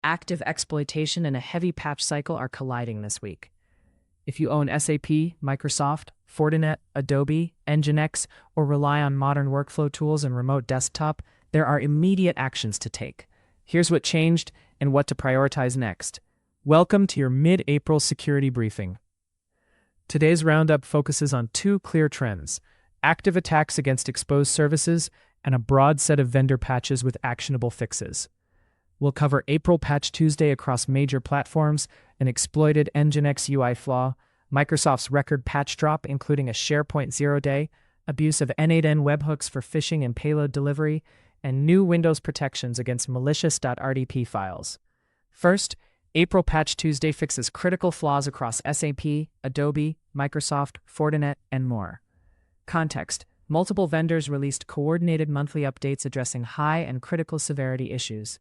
Active exploitation and a heavy patch cycle are colliding this week. If you own SAP, Microsoft, Fortinet, Adobe, nginx, or rely on modern workflow tools and remote desktop, there are immediate actions to take. Here's what changed and what to prioritize next. Welcome to your mid-April security briefing. Today's roundup focuses on two clear trends: active attacks against exposed services and a broad set of vendor patches with actionable fixes. We'll cover April Patch Tuesday across major platforms, an exploited nginx UI flaw, Microsoft's record patch drop including a SharePoint zero-day, abuse of n8n webhooks for phishing and payload delivery, and new Windows protections against malicious .rdp files. First, April Patch Tuesday fixes critical flaws across SAP, Adobe, Microsoft, Fortinet, and more. Context: multiple vendors released coordinated monthly updates addressing high and critical severity issues.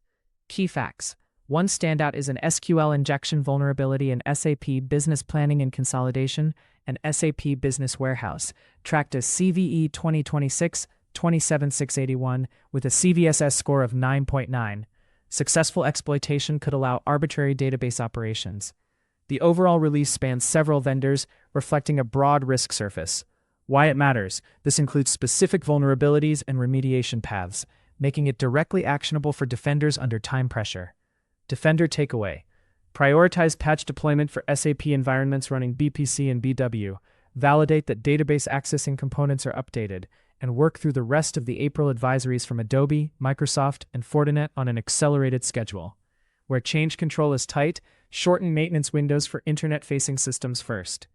Key facts: one standout is an SQL injection vulnerability in SAP Business Planning and Consolidation and SAP Business Warehouse, tracked as CVE 2026-27681 with a CVSS score of 9.9. Successful exploitation could allow arbitrary database operations. The overall release spans several vendors, reflecting a broad risk surface. Why it matters: this includes specific vulnerabilities and remediation paths, making it directly actionable for defenders under time pressure. Defender takeaway: prioritize patch deployment for SAP environments running BPC and BW, validate that database accessing components are updated, and work through the rest of the April advisories from Adobe, Microsoft, and Fortinet on an accelerated schedule. Where change control is tight, shorten maintenance windows for internet-facing systems first.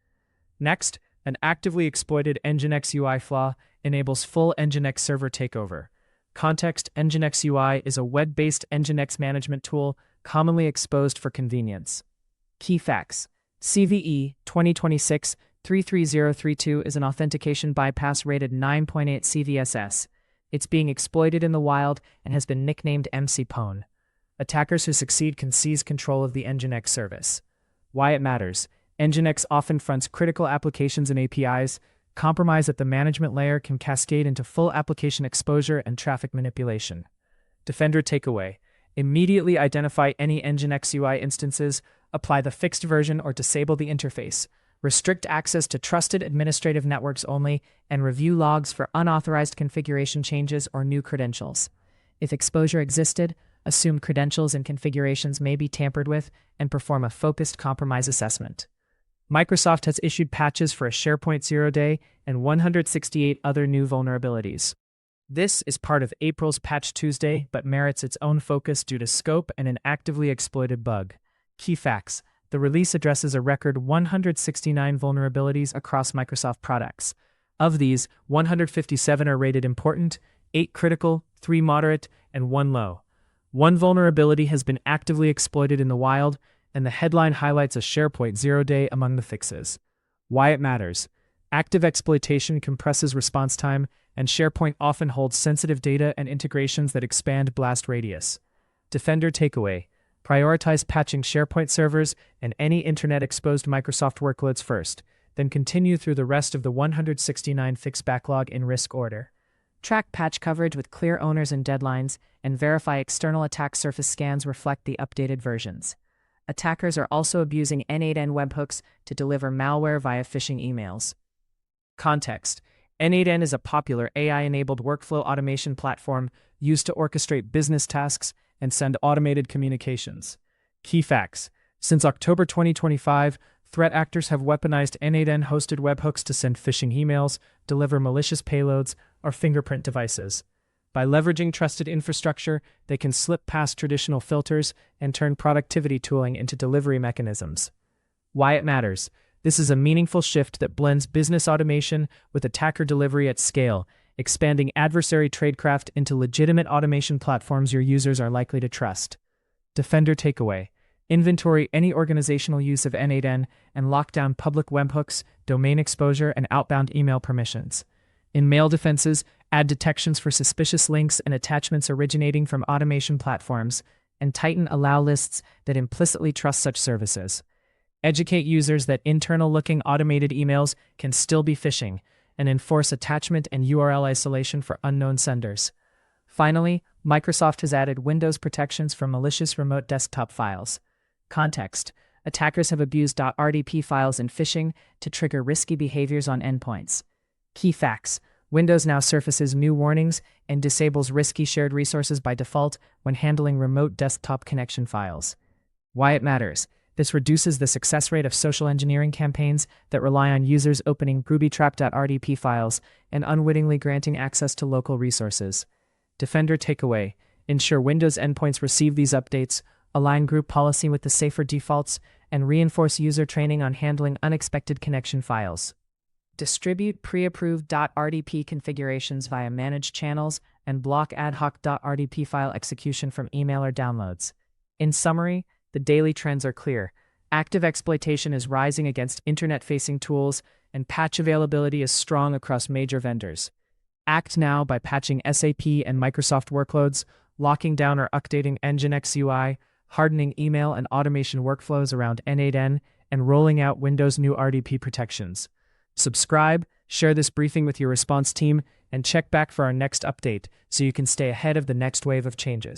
Next, an actively exploited nginx UI flaw enables full nginx server takeover. Context: nginx UI is a web-based nginx management tool commonly exposed for convenience. Key facts: CVE 2026-33032 is an authentication bypass rated 9.8 CVSS. It's being exploited in the wild and has been nicknamed MC Pwn. Attackers who succeed can seize control of the nginx service. Why it matters: nginx often fronts critical applications and APIs. Compromise at the management layer can cascade into full application exposure and traffic manipulation. Defender takeaway: immediately identify any nginx UI instances, apply the fixed version or disable the interface, restrict access to trusted administrative networks only, and review logs for unauthorized configuration changes or new credentials. If exposure existed, assume credentials and configurations may be tampered with, and perform a focused compromise assessment. Microsoft has issued patches for a SharePoint zero-day and 168 other new vulnerabilities. This is part of April's Patch Tuesday, but merits its own focus due to scope and an actively exploited bug. Key facts: the release addresses a record 169 vulnerabilities across Microsoft products. Of these, 157 are rated important, 8 critical, 3 moderate, and 1 low. One vulnerability has been actively exploited in the wild, and the headline highlights a SharePoint zero-day among the fixes. Why it matters: active exploitation compresses response time, and SharePoint often holds sensitive data and integrations that expand blast radius. Defender takeaway: prioritize patching SharePoint servers and any internet-exposed Microsoft workloads first, then continue through the rest of the 169 fix backlog in risk order. Track patch coverage with clear owners and deadlines, and verify external attack surface scans reflect the updated versions. Attackers are also abusing n8n webhooks to deliver malware via phishing emails. Context: n8n is a popular AI-enabled workflow automation platform used to orchestrate business tasks and send automated communications. Key facts: since October 2025, threat actors have weaponized n8n-hosted webhooks to send phishing emails, deliver malicious payloads, or fingerprint devices. By leveraging trusted infrastructure, they can slip past traditional filters and turn productivity tooling into delivery mechanisms. Why it matters: this is a meaningful shift that blends business automation with attacker delivery at scale, expanding adversary tradecraft into legitimate automation platforms your users are likely to trust. Defender takeaway: inventory any organizational use of n8n and lock down public webhooks, domain exposure, and outbound email permissions. In mail defenses, add detections for suspicious links and attachments originating from automation platforms, and tighten allow lists that implicitly trust such services. Educate users that internal-looking automated emails can still be phishing, and enforce attachment and URL isolation for unknown senders. Finally, Microsoft has added Windows protections for malicious remote desktop files. Context: attackers have abused .rdp files in phishing to trigger risky behaviors on endpoints. Key facts: Windows now surfaces new warnings and disables risky shared resources by default when handling remote desktop connection files. Why it matters: this reduces the success rate of social engineering campaigns that rely on users opening booby-trap.rdp files and unwittingly granting access to local resources. Defender takeaway: ensure Windows endpoints receive these updates, align group policy with the safer defaults, and reinforce user training on handling unexpected connection files. Distribute pre-approved .rdp configurations via managed channels and block ad hoc .rdp file execution from email or downloads. In summary, the daily trends are clear. Active exploitation is rising against internet-facing tools, and patch availability is strong across major vendors. Act now by patching SAP and Microsoft workloads, locking down or updating nginx UI, hardening email and automation workflows around n8n, and rolling out Windows' new RDP protections. Subscribe, share this briefing with your response team, and check back for our next update so you can stay ahead of the next wave of changes.